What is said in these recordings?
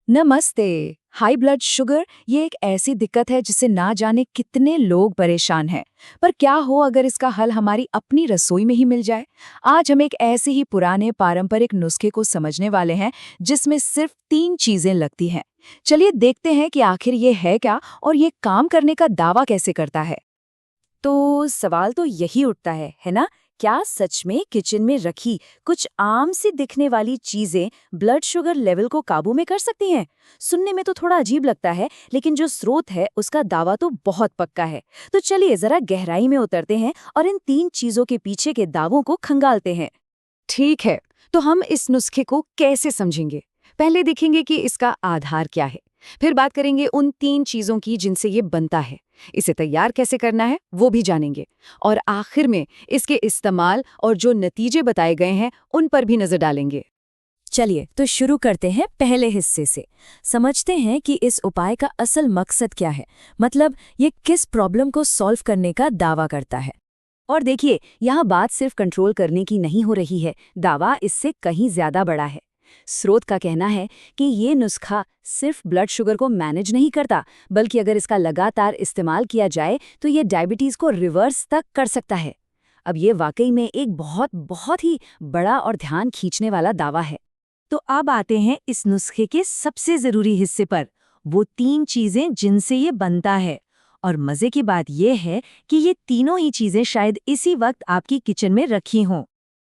नमस्ते। High blood sugar ये एक ऐसी दिक्कत है जिसे ना जाने कितने लोग परेशान हैं। पर क्या हो अगर इसका हल हमारी अपनी रसोई में ही मिल जाए। आज हम एक ऐसे ही पुराने पारंपरिक नुस्खे को समझने वाले हैं जिसमें सिर्फ 3 चीजें लगती हैं। चलिए देखते हैं कि आखिर ये है क्या और ये काम करने का दावा कैसे करता है। तो सवाल तो यही उठता है ना? क्या सच में किचन में रखी कुछ आम सी दिखने वाली चीजें ब्लड शुगर लेवल को काबू में कर सकती हैं? सुनने में तो थोड़ा अजीब लगता है, लेकिन जो स्रोत है उसका दावा तो बहुत पक्का है। तो चलिए जरा गहराई में उतरते हैं और इन 3 चीजों के पीछे के दावों को खंगालते हैं। ठीक है, तो हम इस नुस्खे को कैसे समझेंगे? पहले देखेंगे कि इसका आधार क्या है। फिर बात करेंगे उन 3 चीजों की जिनसे ये बनता है। इसे तैयार कैसे करना है वो भी जानेंगे। और आखिर में इसके इस्तेमाल और जो नतीजे बताए गए हैं उन पर भी नजर डालेंगे। चलिए तो शुरू करते हैं पहले हिस्से से। समझते हैं कि इस उपाय का असल मकसद क्या है, मतलब ये किस प्रॉब्लम को सॉल्व करने का दावा करता है। और देखिए, यहाँ बात सिर्फ कंट्रोल करने की नहीं हो रही है, दावा इससे कहीं ज्यादा बड़ा है। स्रोत का कहना है कि ये नुस्खा सिर्फ ब्लड शुगर को मैनेज नहीं करता, बल्कि अगर इसका लगातार इस्तेमाल किया जाए तो ये डायबिटीज को रिवर्स तक कर सकता है। अब ये वाकई में एक बहुत बहुत ही बड़ा और ध्यान खींचने वाला दावा है। तो अब आते हैं इस नुस्खे के सबसे जरूरी हिस्से पर, वो 3 चीजें जिनसे ये बनता है। और मजे की बात यह है कि ये तीनों ही चीजें शायद इसी वक्त आपकी किचन में रखी हों।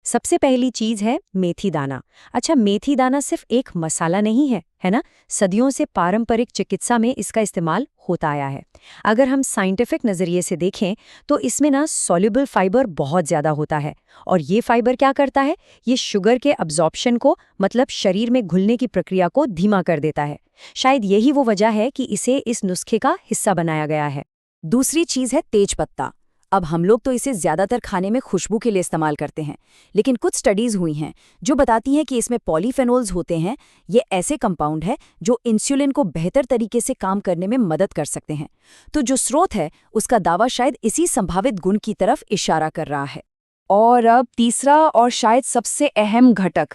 सबसे पहली चीज है मेथी दाना। अच्छा, मेथी दाना सिर्फ एक मसाला नहीं है ना? सदियों से पारंपरिक चिकित्सा में इसका इस्तेमाल होता आया है। अगर हम साइंटिफिक नजरिए से देखें तो इसमें ना सॉल्युबल फाइबर बहुत ज्यादा होता है। और ये फाइबर क्या करता है? ये शुगर के अब्जॉर्प्शन को, मतलब शरीर में घुलने की प्रक्रिया को धीमा कर देता है। शायद यही वो वजह है कि इसे इस नुस्खे का हिस्सा बनाया गया है। दूसरी चीज है तेज पत्ता। अब हम लोग तो इसे ज्यादातर खाने में खुशबू के लिए इस्तेमाल करते हैं, लेकिन कुछ स्टडीज हुई हैं जो बताती हैं कि इसमें पॉलीफेनोल्स होते हैं। ये ऐसे कंपाउंड है जो इंसुलिन को बेहतर तरीके से काम करने में मदद कर सकते हैं। तो जो स्रोत है उसका दावा शायद इसी संभावित गुण की तरफ इशारा कर रहा है। और अब तीसरा और शायद सबसे अहम घटक,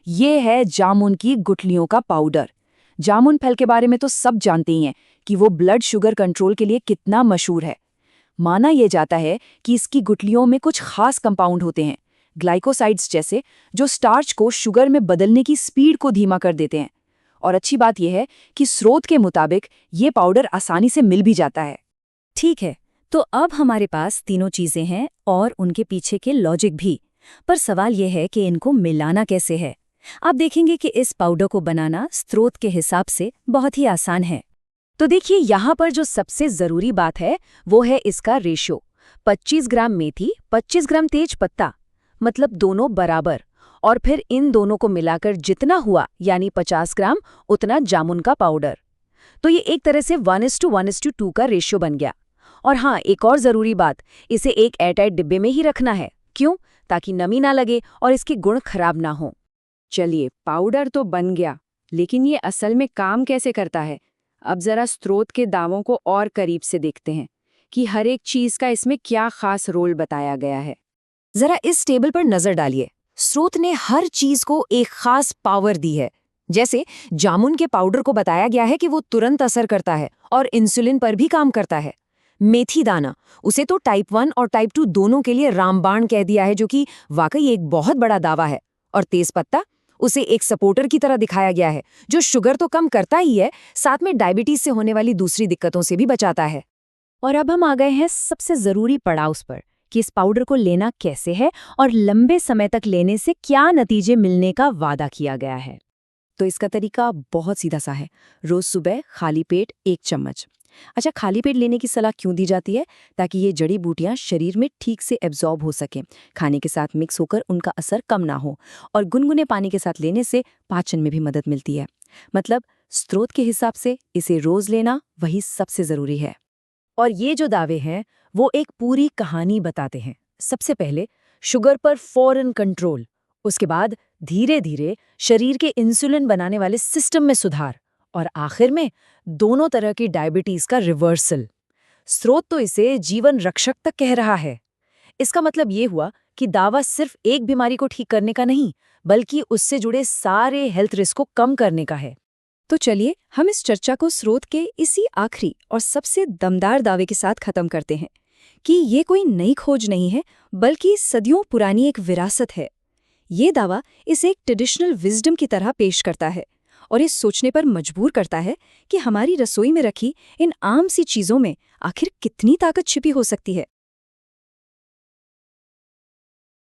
ये है जामुन की गुठलियों का पाउडर। जामुन फल के बारे में तो सब जानते ही हैं कि वो ब्लड शुगर कंट्रोल के लिए कितना मशहूर है। माना यह जाता है कि इसकी गुठलियों में कुछ खास कंपाउंड होते हैं, ग्लाइकोसाइड्स जैसे, जो स्टार्च को शुगर में बदलने की स्पीड को धीमा कर देते हैं। और अच्छी बात यह है कि स्रोत के मुताबिक ये पाउडर आसानी से मिल भी जाता है। ठीक है, तो अब हमारे पास तीनों चीजें हैं और उनके पीछे के लॉजिक भी। पर सवाल यह है कि इनको मिलाना कैसे है। आप देखेंगे कि इस पाउडर को बनाना स्रोत के हिसाब से बहुत ही आसान है। तो देखिए, यहाँ पर जो सबसे जरूरी बात है वो है इसका रेशियो। 25 ग्राम मेथी, 25 ग्राम तेज पत्ता, मतलब दोनों बराबर। और फिर इन दोनों को मिलाकर जितना हुआ, यानी 50 ग्राम, उतना जामुन का पाउडर। तो ये एक तरह से 1:1:2 का रेशियो बन गया। और हाँ, एक और जरूरी बात, इसे एक एयरटाइट डिब्बे में ही रखना है। क्यों? ताकि नमी ना लगे और इसके गुण खराब ना हो। चलिए, पाउडर तो बन गया, लेकिन ये असल में काम कैसे करता है? अब जरा स्रोत के दावों को और करीब से देखते हैं कि हर एक चीज का इसमें क्या खास रोल बताया गया है। जरा इस टेबल पर नजर डालिए। स्रोत ने हर चीज को एक खास पावर दी है। जैसे जामुन के पाउडर को बताया गया है कि वो तुरंत असर करता है और इंसुलिन पर भी काम करता है। मेथी दाना, उसे तो टाइप 1 और टाइप 2 दोनों के लिए रामबाण कह दिया है, जो कि वाकई एक बहुत बड़ा दावा है। और तेज पत्ता, उसे एक सपोर्टर की तरह दिखाया गया है, जो शुगर तो कम करता ही है, साथ में डायबिटीज से होने वाली दूसरी दिक्कतों से भी बचाता है। और अब हम आ गए हैं सबसे जरूरी पड़ाव पर, कि इस पाउडर को लेना कैसे है और लंबे समय तक लेने से क्या नतीजे मिलने का वादा किया गया है। तो इसका तरीका बहुत सीधा सा है। रोज सुबह खाली पेट 1 चम्मच। अच्छा, खाली पेट लेने की सलाह क्यों दी जाती है? ताकि ये जड़ी बूटियां शरीर में ठीक से एब्जॉर्ब हो सकें, खाने के साथ मिक्स होकर उनका असर कम ना हो। और गुनगुने पानी के साथ लेने से पाचन में भी मदद मिलती है। मतलब स्रोत के हिसाब से इसे रोज लेना वही सबसे जरूरी है। और ये जो दावे हैं वो एक पूरी कहानी बताते हैं। सबसे पहले शुगर पर फौरन कंट्रोल, उसके बाद धीरे धीरे शरीर के इंसुलिन बनाने वाले सिस्टम में सुधार, और आखिर में दोनों तरह की डायबिटीज का रिवर्सल। स्रोत तो इसे जीवन रक्षक तक कह रहा है। इसका मतलब ये हुआ कि दावा सिर्फ एक बीमारी को ठीक करने का नहीं, बल्कि उससे जुड़े सारे हेल्थ रिस्क को कम करने का है। तो चलिए हम इस चर्चा को स्रोत के इसी आखिरी और सबसे दमदार दावे के साथ खत्म करते हैं कि ये कोई नई खोज नहीं है, बल्कि सदियों पुरानी एक विरासत है। ये दावा इसे एक ट्रेडिशनल विजडम की तरह पेश करता है और इस सोचने पर मजबूर करता है कि हमारी रसोई में रखी इन आम सी चीज़ों में आखिर कितनी ताकत छिपी हो सकती है।